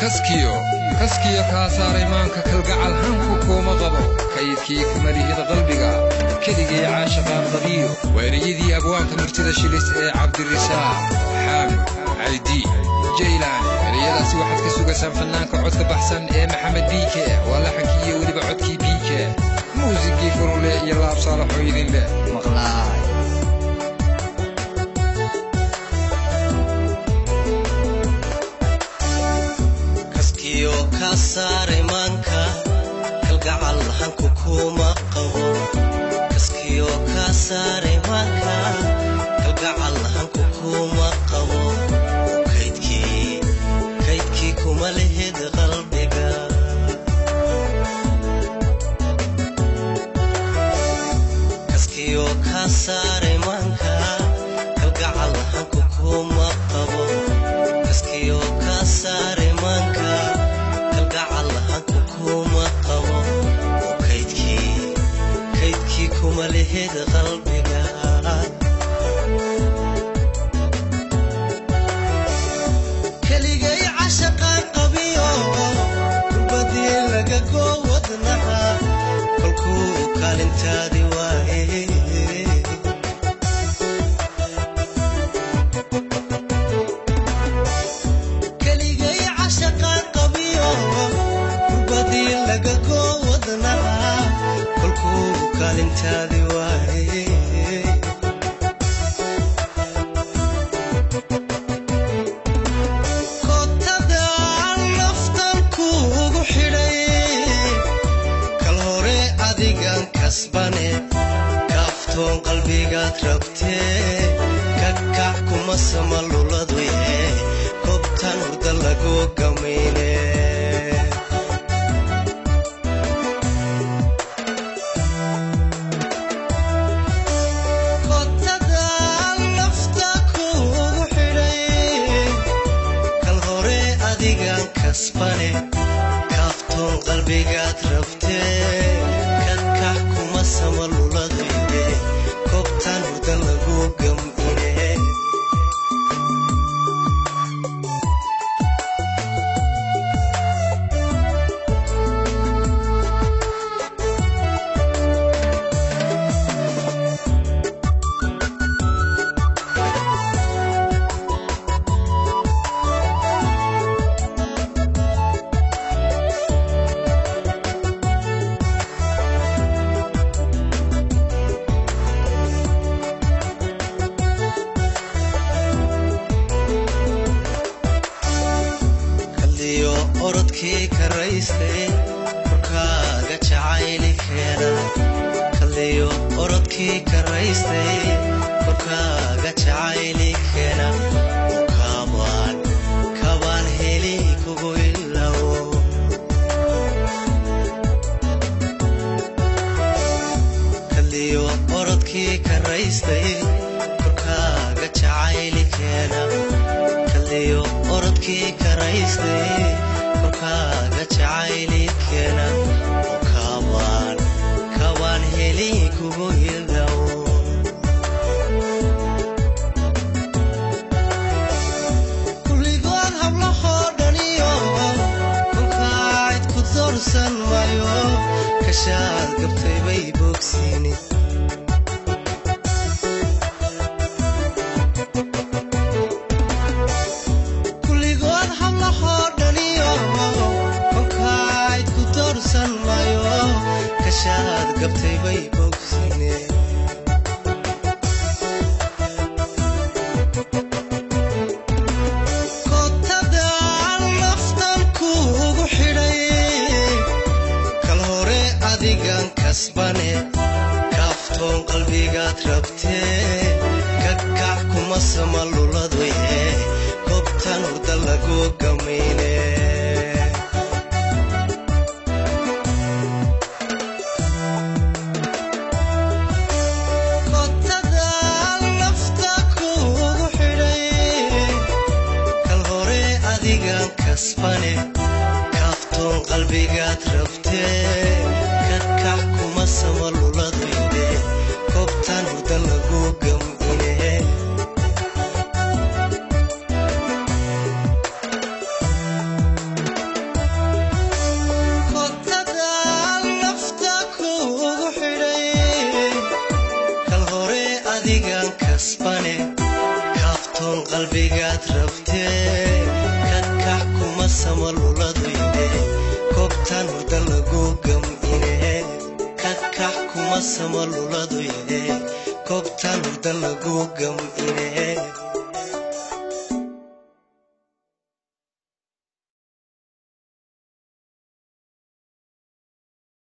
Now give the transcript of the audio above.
kaskiyo kaasaaray maanka kalgacal hanku kuma qabo kaydkii kumalihida qalbiga keligay caashaqaan qabiyo weeriyadii abwaanka murtida shilis ee cabdirisaaq xaamid caydi jaylaan ereyadaasi waxaad ka sugaysaan fanaanka codka baxsan ee maxamed biike waa laxankii iyo weliba codkii biike muusigii furule iyo laab saalaxoo idin leh maqlaay kasaaray maanka kalgacal hanku kuma qabo kaskiyo kasaaray maanka kalgacal hanku kuma qabo kaydkii kuma lehid qalbiga kaskiyo kasaaray maanka kalgacal hanku kuma qabo kaskiyo kasaaray maanka kuma lehid qalbiga keligay caashaqaan qabiyo kurbadii laga goo wadnaha kolkuu kaalintaadii waaye keligay caashaqaan qabiyo kurbadii laga goo wadnaha kolkuu kaalintaadii waaye kootada naftan kuugu xidhay kal hore adigan kasbane kaaftoon qalbigaad rabtee kakac kuma sama luladuye kobtan hurda lagu gamayne kaaftoon qalbigaad rabtee kakac kuma sama luladuye koobtaan hurda lagu gamine orodkii karaystay korkaaga jacayli keena kaliyo orodkii karaystay korkaaga jacayli keena kabaan heli kugu ilawo kaliyo orodkii karaystay korkaaga jacayli keena kaliyo orodkii karaystay korkaaga jacayli keena kabaan heli kugu ilawo kulligood hablahoo dhaniyo kolkaacid ku doorsan maayo kashaad gabtay bay bogsiini kashaad gabtay bay bogsine kootada naftan kuugu xidhay kal hore adigan kasbane kaaftoon qalbigaad rabtee kakac kuma sama luladuye koobtan hurda lagu gamayne kaaftoon qalbigaad rabtee kakac kuma sama luladuye koobtan hurda lagu gamine qalbigaad rabtee kakaac kuma samaluladoyde koobtaan hurda lagu gamine kakaac kuma samaluladoyde koobtaan hurda lagu gamine